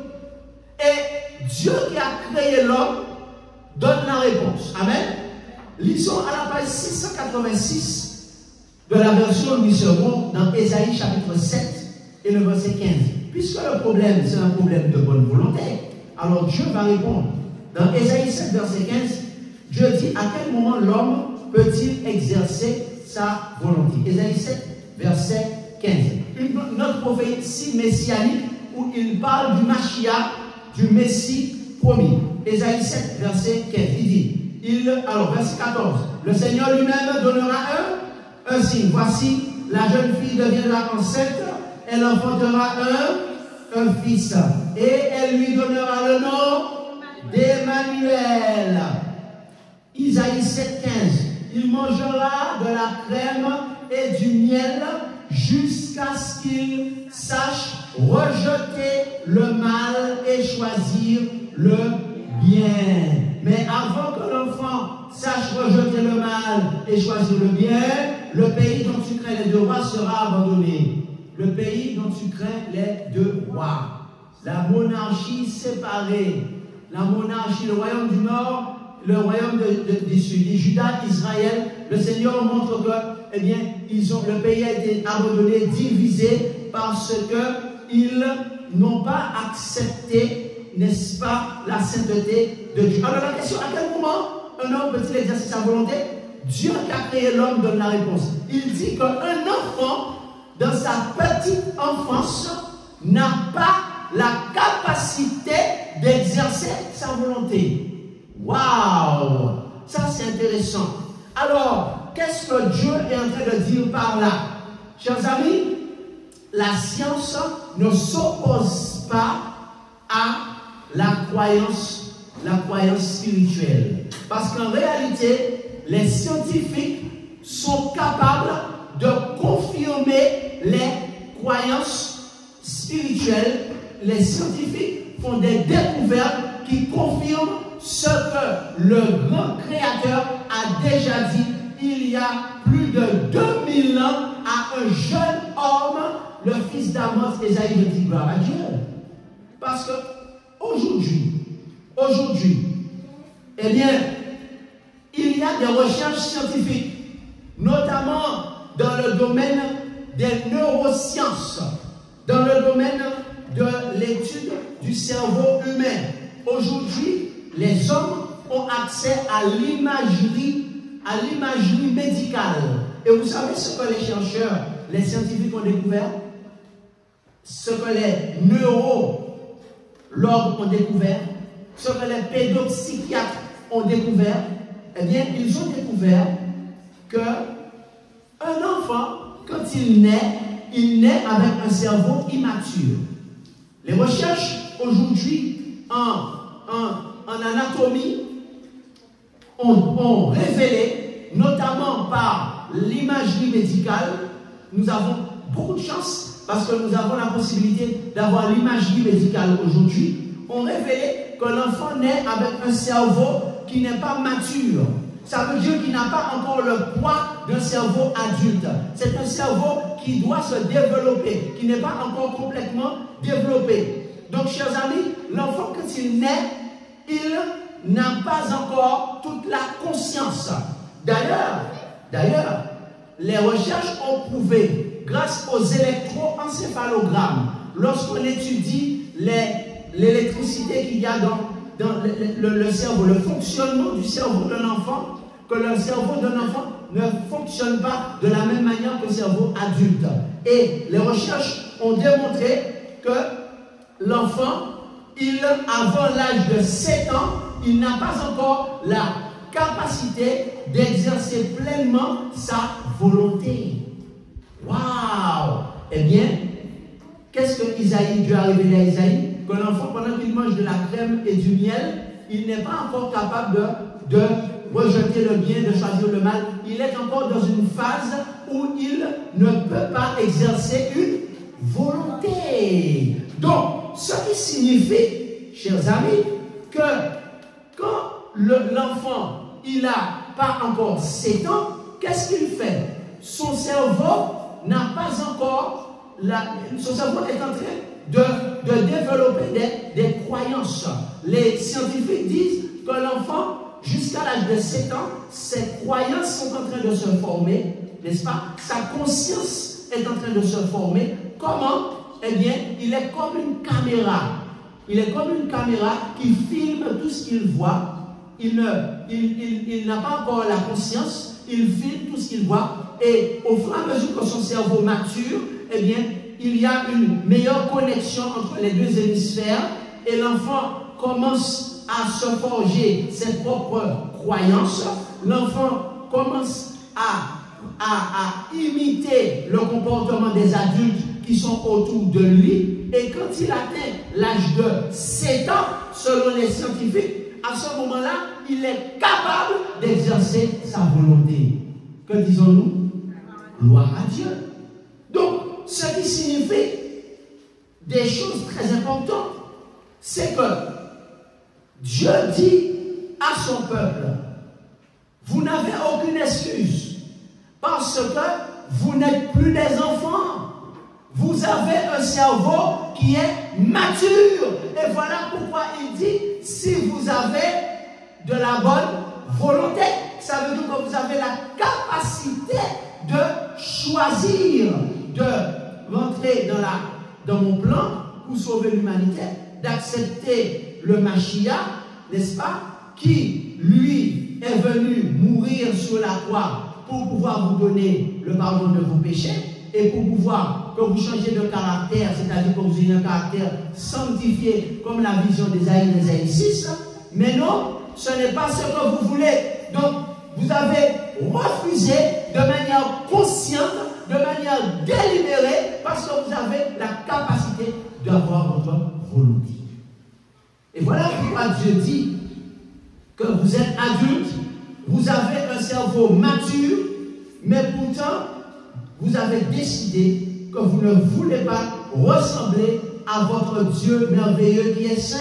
Et Dieu qui a créé l'homme donne la réponse. Amen. Lisons à la page 686 de la version Louis II dans Ésaïe chapitre 7 et le verset 15. Puisque le problème, c'est un problème de bonne volonté, alors Dieu va répondre. Dans Ésaïe 7 verset 15, Dieu dit à quel moment l'homme peut-il exercer sa volonté? Ésaïe 7 verset 15. Une autre prophétie messianique où il parle du Mashiach, du Messie promis. Ésaïe 7, verset 15, il dit, alors verset 14, le Seigneur lui-même donnera un signe. Voici, la jeune fille deviendra enceinte, elle enfantera un fils, et elle lui donnera le nom d'Emmanuel. Isaïe 7, 15, il mangera de la crème et du miel jusqu'à ce qu'il sache rejeter le mal et choisir le bien. Mais avant que l'enfant sache rejeter le mal et choisir le bien, le pays dont tu crains les deux rois sera abandonné. Le pays dont tu crains les deux rois. La monarchie séparée. La monarchie, le royaume du nord, le royaume du sud. Juda, Israël, le Seigneur montre que, eh bien, le pays a été abandonné, divisé, parce qu'ils n'ont pas accepté, n'est-ce pas, la sainteté de Dieu. Alors la question, à quel moment un homme peut-il exercer sa volonté? Dieu qui a créé l'homme donne la réponse. Il dit qu'un enfant, dans sa petite enfance, n'a pas la capacité d'exercer sa volonté. Waouh! Ça c'est intéressant. Alors, qu'est-ce que Dieu est en train de dire par là? Chers amis, la science ne s'oppose pas à la croyance spirituelle. Parce qu'en réalité, les scientifiques sont capables de confirmer les croyances spirituelles. Les scientifiques font des découvertes qui confirment ce que le grand créateur a déjà dit il y a plus de 2000 ans à un jeune homme, le fils d'Amos, Ésaïe, de dit gloire à Dieu. Parce que aujourd'hui, eh bien, il y a des recherches scientifiques, notamment dans le domaine des neurosciences, dans le domaine de l'étude du cerveau humain. Aujourd'hui, les hommes ont accès à l'imagerie médicale. Et vous savez ce que les chercheurs, les scientifiques ont découvert? Ce que les neurologues ont découvert, ce que les pédopsychiatres ont découvert, eh bien, ils ont découvert que un enfant, quand il naît avec un cerveau immature. Les recherches aujourd'hui en anatomie ont révélé, notamment par l'imagerie médicale, nous avons beaucoup de chance parce que nous avons la possibilité d'avoir l'imagerie médicale aujourd'hui, ont révélé que l'enfant naît avec un cerveau qui n'est pas mature. Ça veut dire qu'il n'a pas encore le poids d'un cerveau adulte. C'est un cerveau qui doit se développer, qui n'est pas encore complètement développé. Donc, chers amis, l'enfant, quand il naît, il n'a pas encore toute la conscience. D'ailleurs, les recherches ont prouvé, grâce aux électroencéphalogrammes, lorsqu'on étudie l'électricité qu'il y a dans le cerveau, le fonctionnement du cerveau d'un enfant, que le cerveau d'un enfant ne fonctionne pas de la même manière que le cerveau adulte. Et les recherches ont démontré que l'enfant, avant l'âge de 7 ans, il n'a pas encore la capacité d'exercer pleinement sa volonté. Waouh! Eh bien, qu'est-ce que Dieu a révélé à Isaïe? Que l'enfant, pendant qu'il mange de la crème et du miel, il n'est pas encore capable de rejeter le bien, de choisir le mal. Il est encore dans une phase où il ne peut pas exercer une volonté. Donc, ce qui signifie, chers amis, que quand l'enfant, il n'a pas encore 7 ans, qu'est-ce qu'il fait? Son cerveau n'a pas encore, son cerveau est en train de développer des croyances. Les scientifiques disent que l'enfant, jusqu'à l'âge de 7 ans, ses croyances sont en train de se former, n'est-ce pas? Sa conscience est en train de se former. Comment? Eh bien, il est comme une caméra. Il est comme une caméra qui filme tout ce qu'il voit. Il n'a pas encore la conscience. Il filme tout ce qu'il voit. Et au fur et à mesure que son cerveau mature, eh bien, il y a une meilleure connexion entre les deux hémisphères. Et l'enfant commence à se forger ses propres croyances. L'enfant commence à imiter le comportement des adultes qui sont autour de lui. Et quand il atteint l'âge de 7 ans, selon les scientifiques, à ce moment-là, il est capable d'exercer sa volonté. Que disons-nous? Gloire à Dieu. Donc, ce qui signifie des choses très importantes, c'est que Dieu dit à son peuple, vous n'avez aucune excuse, parce que vous n'êtes plus des enfants. Vous avez un cerveau qui est mature. Et voilà pourquoi il dit, si vous avez de la bonne volonté, ça veut dire que vous avez la capacité de choisir, de rentrer dans mon plan pour sauver l'humanité, d'accepter le Mashiach, n'est-ce pas, qui, lui, est venu mourir sur la croix pour pouvoir vous donner le pardon de vos péchés et pour pouvoir que vous changiez de caractère, c'est-à-dire que vous ayez un caractère sanctifié comme la vision d'Ésaïe 6. Mais non, ce n'est pas ce que vous voulez. Donc, vous avez refusé de manière consciente, de manière délibérée, parce que vous avez la capacité d'avoir votre volonté. Et voilà pourquoi Dieu dit que vous êtes adulte, vous avez un cerveau mature, mais pourtant, vous avez décidé que vous ne voulez pas ressembler à votre Dieu merveilleux qui est saint.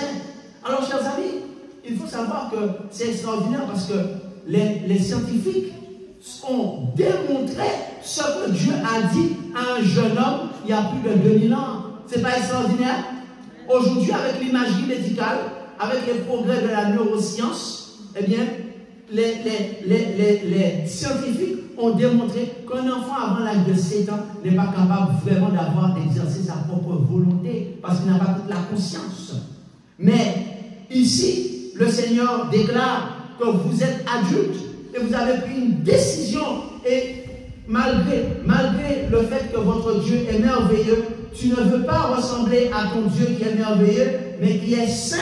Alors, chers amis, il faut savoir que c'est extraordinaire parce que les scientifiques ont démontré ce que Dieu a dit à un jeune homme il y a plus de 2000 ans. C'est pas extraordinaire? Aujourd'hui, avec l'imagerie médicale, avec les progrès de la neuroscience, eh bien, les scientifiques ont démontré qu'un enfant avant l'âge de 7 ans n'est pas capable vraiment d'exercer sa propre volonté parce qu'il n'a pas toute la conscience. Mais ici, le Seigneur déclare que vous êtes adulte et vous avez pris une décision et malgré le fait que votre Dieu est merveilleux, tu ne veux pas ressembler à ton Dieu qui est merveilleux, mais qui est saint.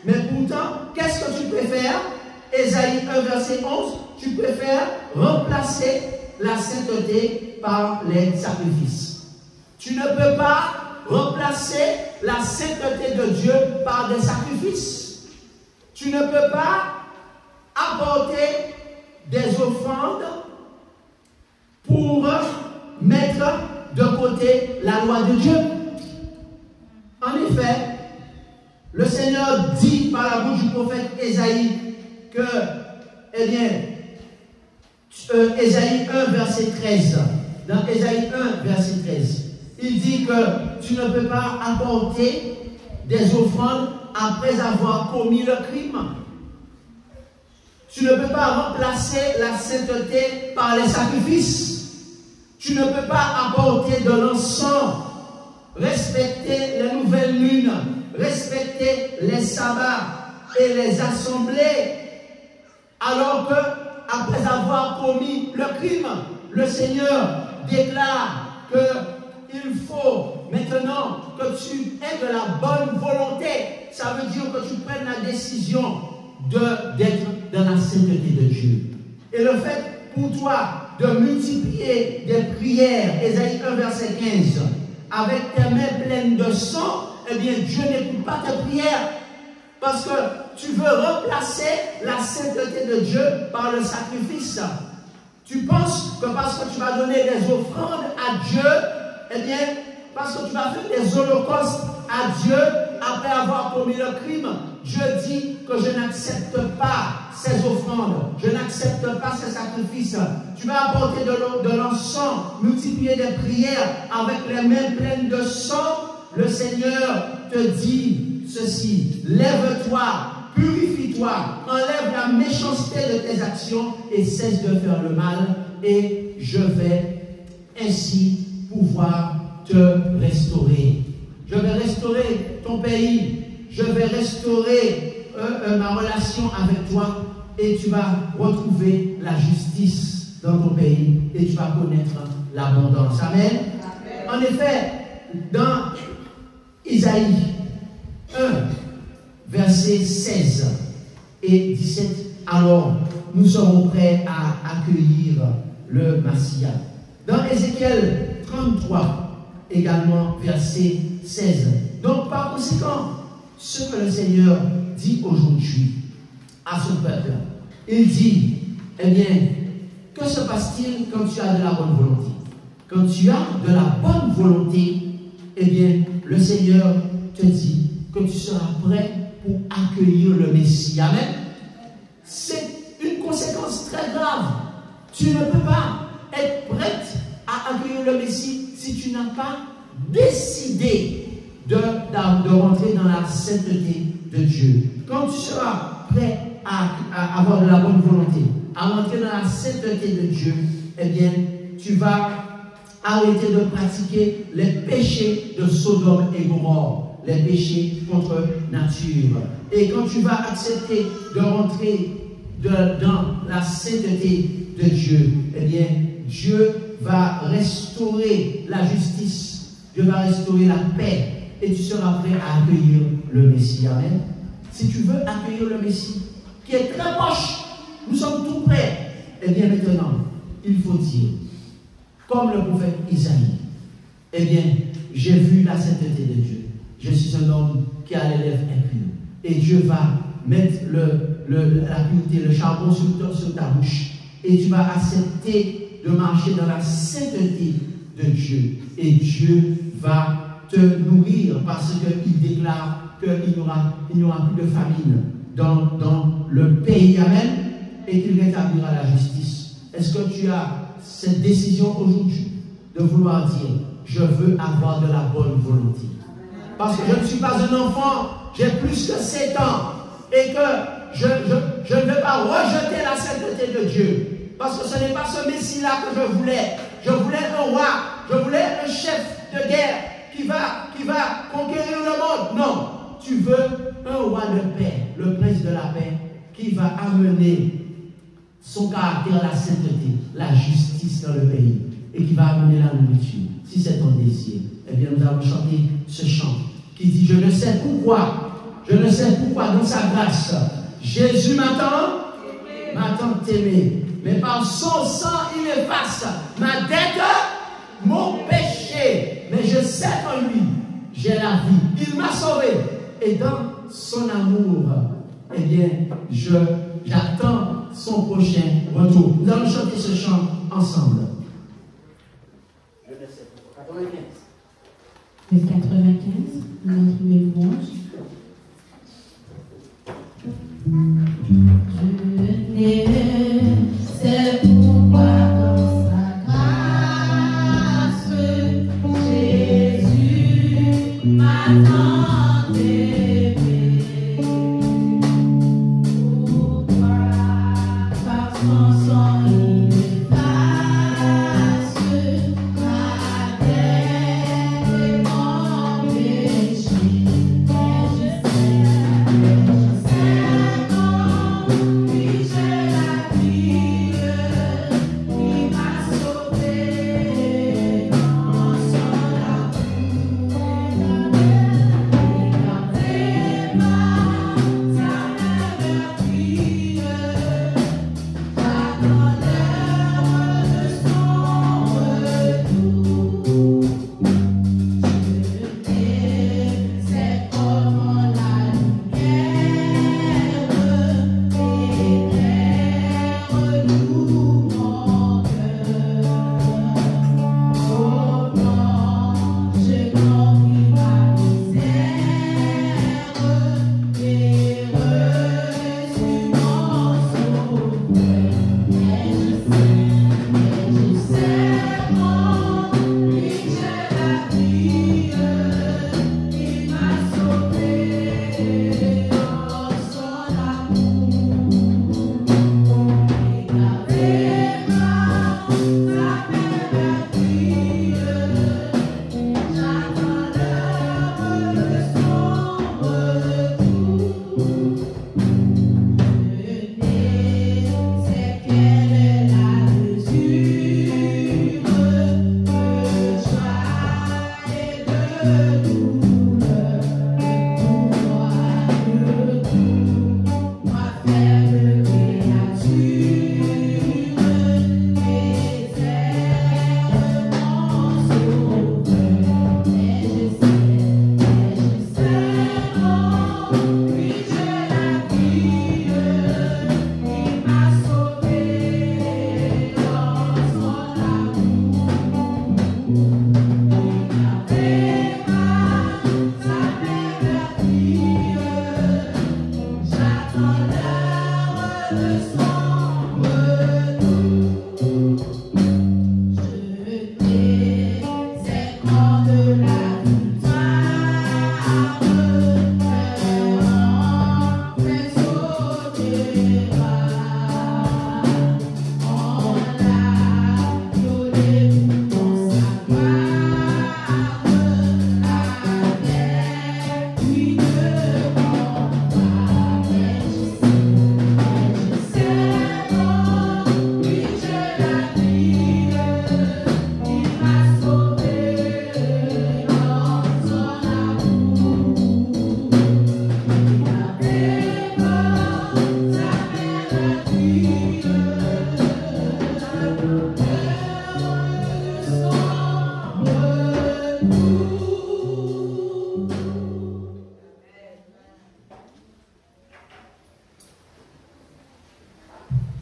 Mais pourtant, qu'est-ce que tu préfères? Ésaïe 1, verset 11, tu préfères remplacer la sainteté par les sacrifices. Tu ne peux pas remplacer la sainteté de Dieu par des sacrifices. Tu ne peux pas apporter des offrandes pour mettre de côté la loi de Dieu. En effet, le Seigneur Seigneur dit par la bouche du prophète Ésaïe que, eh bien, Ésaïe 1, verset 13, dans Ésaïe 1, verset 13, il dit que tu ne peux pas apporter des offrandes après avoir commis le crime. Tu ne peux pas remplacer la sainteté par les sacrifices. Tu ne peux pas apporter de l'encens, respecter les nouvelles lunes, respecter les sabbats et les assemblées, alors que, après avoir commis le crime, le Seigneur déclare qu'il faut maintenant que tu aies de la bonne volonté. Ça veut dire que tu prennes la décision d'être dans la sainteté de Dieu. Et le fait pour toi de multiplier des prières, Ésaïe 1, verset 15, avec tes mains pleines de sang, eh bien Dieu n'écoute pas tes prières. Parce que tu veux remplacer la sainteté de Dieu par le sacrifice. Tu penses que parce que tu vas donner des offrandes à Dieu, eh bien, parce que tu vas faire des holocaustes à Dieu après avoir commis le crime, Dieu dit que je n'accepte pas ces offrandes, je n'accepte pas ces sacrifices. Tu vas apporter de l'encens, multiplier des prières avec les mains pleines de sang. Le Seigneur te dit ceci: lève-toi, purifie-toi, enlève la méchanceté de tes actions et cesse de faire le mal, et je vais ainsi pouvoir te restaurer. Je vais restaurer ton pays, je vais restaurer ma relation avec toi, et tu vas retrouver la justice dans ton pays, et tu vas connaître l'abondance. Amen. En effet, dans Isaïe 1, versets 16 et 17, alors nous serons prêts à accueillir le Messie. Dans Ézéchiel 33, également verset 16. Donc par conséquent, ce que le Seigneur dit aujourd'hui à son peuple, il dit, eh bien, que se passe-t-il quand tu as de la bonne volonté? Quand tu as de la bonne volonté, eh bien, le Seigneur te dit que tu seras prêt pour accueillir le Messie. Amen. C'est une conséquence très grave. Tu ne peux pas être prête à accueillir le Messie si tu n'as pas décidé de rentrer dans la sainteté de Dieu. Quand tu seras prêt à avoir de la bonne volonté, à rentrer dans la sainteté de Dieu, eh bien, tu vas arrêter de pratiquer les péchés de Sodome et Gomorrhe, les péchés contre nature. Et quand tu vas accepter de rentrer dans la sainteté de Dieu, eh bien, Dieu va restaurer la justice, Dieu va restaurer la paix, et tu seras prêt à accueillir le Messie. Amen. Si tu veux accueillir le Messie, qui est très proche, nous sommes tout prêts, eh bien maintenant, il faut dire, comme le prophète Isaïe, eh bien, j'ai vu la sainteté de Dieu. Je suis un homme qui a les lèvres impures. Et Dieu va mettre la pureté, le charbon sur ta bouche. Et tu vas accepter de marcher dans la sainteté de Dieu. Et Dieu va te nourrir parce qu'il déclare qu'il n'y aura plus de famine dans le pays. Amen. Et qu'il rétablira la justice. Est-ce que tu as cette décision aujourd'hui de vouloir dire, je veux avoir de la bonne volonté? Parce que je ne suis pas un enfant, j'ai plus que 7 ans, et que je ne vais pas rejeter la sainteté de Dieu. Parce que ce n'est pas ce Messie-là que je voulais. Je voulais un roi, je voulais un chef de guerre qui va conquérir le monde. Non, tu veux un roi de paix, le prince de la paix, qui va amener son caractère, la sainteté, la justice dans le pays, et qui va amener la nourriture. Si c'est ton désir, eh bien nous allons chanter ce chant qui dit, je ne sais pourquoi dans sa grâce, Jésus m'attend t'aimer, mais par son sang il efface ma dette, mon péché, mais je sais qu'en lui j'ai la vie, il m'a sauvé, et dans son amour, eh bien j'attends son prochain retour. Nous allons chanter ce chant ensemble. Je ne sais pas. 95. Le 95, notre louange.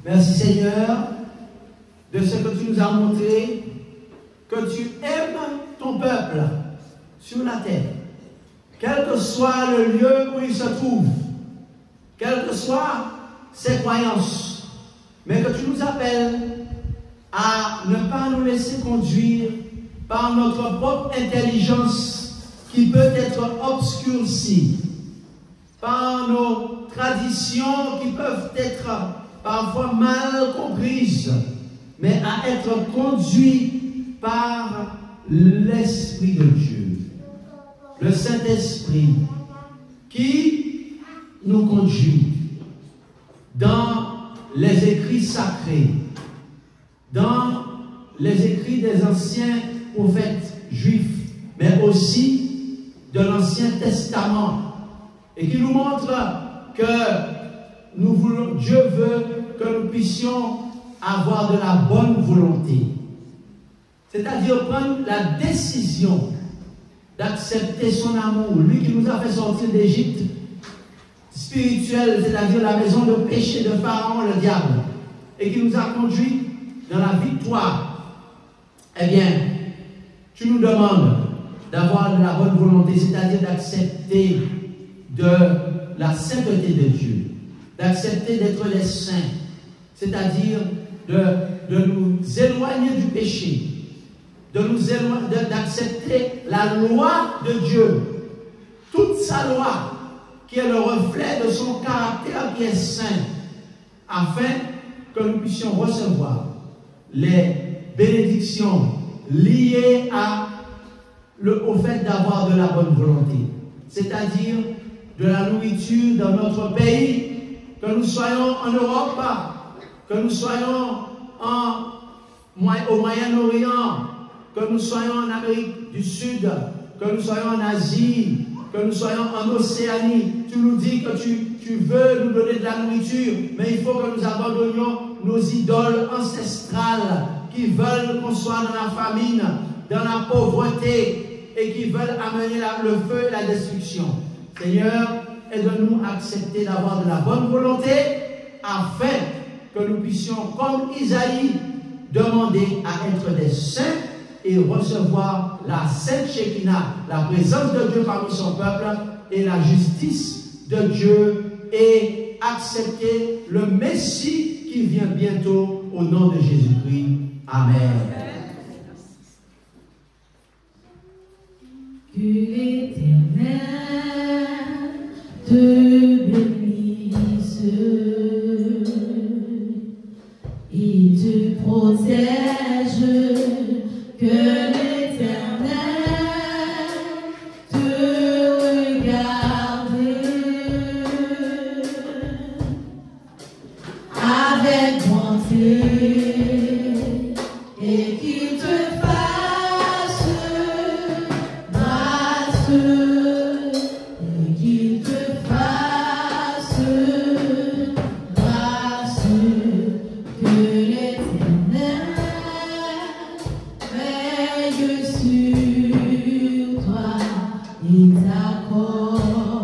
Merci Seigneur de ce que tu nous as montré, que tu aimes ton peuple sur la terre, quel que soit le lieu où il se trouve, quelles que soient ses croyances, mais que tu nous appelles à ne pas nous laisser conduire par notre propre intelligence qui peut être obscurcie, par nos traditions qui peuvent être parfois mal comprises, mais à être conduits par l'Esprit de Dieu, le Saint-Esprit, qui nous conduit dans les écrits sacrés, dans les écrits des anciens prophètes juifs, mais aussi de l'Ancien Testament, et qui nous montre que Dieu veut que nous puissions avoir de la bonne volonté. C'est-à-dire prendre la décision d'accepter son amour, lui qui nous a fait sortir d'Égypte spirituelle, c'est-à-dire la maison de péché de Pharaon, le diable, et qui nous a conduits dans la victoire. Eh bien, tu nous demandes d'avoir de la bonne volonté, c'est-à-dire d'accepter de la sainteté de Dieu, d'accepter d'être les saints, c'est-à-dire de nous éloigner du péché, d'accepter la loi de Dieu, toute sa loi, qui est le reflet de son caractère qui est saint, afin que nous puissions recevoir les bénédictions liées au fait d'avoir de la bonne volonté, c'est-à-dire de la nourriture dans notre pays, que nous soyons en Europe, que nous soyons au Moyen-Orient, que nous soyons en Amérique du Sud, que nous soyons en Asie, que nous soyons en Océanie. Tu nous dis que tu veux nous donner de la nourriture, mais il faut que nous abandonnions nos idoles ancestrales qui veulent qu'on soit dans la famine, dans la pauvreté et qui veulent amener le feu et la destruction. Seigneur, aide-nous à accepter d'avoir de la bonne volonté afin que nous puissions, comme Isaïe, demander à être des saints et recevoir la sainte Shekinah, la présence de Dieu parmi son peuple et la justice de Dieu et accepter le Messie qui vient bientôt au nom de Jésus-Christ. Amen. Que l'Éternel te bénisse et te protège, que l'Éternel te regarde avec bonté et qu'il te fasse grâce, et qu'il te fasse grâce, que l'Éternel veille sur toi et t'accorde